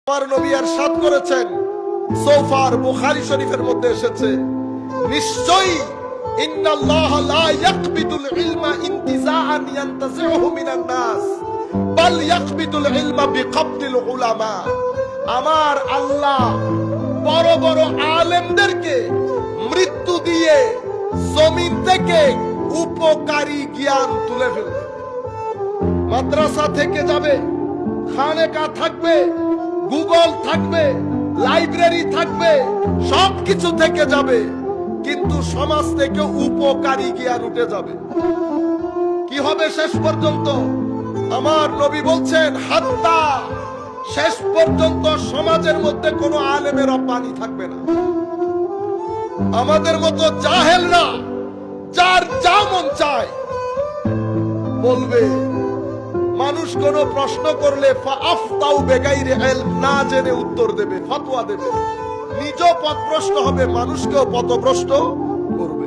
আমার নবী ইরশাদ করেছেন, সোফার বুখারী শরীফের মধ্যে এসেছে, নিশ্চয়ই ইন্নাল্লাহ লা ইয়াকবিদুল ইলমা ইনতিজাআন ইয়ানতাজিউহু মিনান নাস বাল ইয়াকবিদুল ইলমা বিকবদিল উলামা। আমার আল্লাহ বড় বড় আলেমদেরকে মৃত্যু দিয়ে জমিন থেকে উপকারী জ্ঞান তুলে ফেলবে। মাদ্রাসা থেকে যাবে, খানেকা থাকবে, গুগল থাকবে, লাইব্রেরি থাকবে, সবকিছু থেকে যাবে, কিন্তু সমাজ থেকে উপকারী জ্ঞান উঠে যাবে। কি হবে শেষ পর্যন্ত? আমার নবী বলছেন, হাত্তা, শেষ পর্যন্ত সমাজের মধ্যে কোনো আলেমের পানি থাকবে না। আমাদের মতো জাহেলরা যার যা মন চায় বলবে। মানুষ কোন প্রশ্ন করলে ফাআফতাউ বিগাইরি ইলম, না জেনে উত্তর দেবে, ফতোয়া দেবে, নিজ পথভ্রষ্ট হবে, মানুষকেও পথভ্রষ্ট করবে।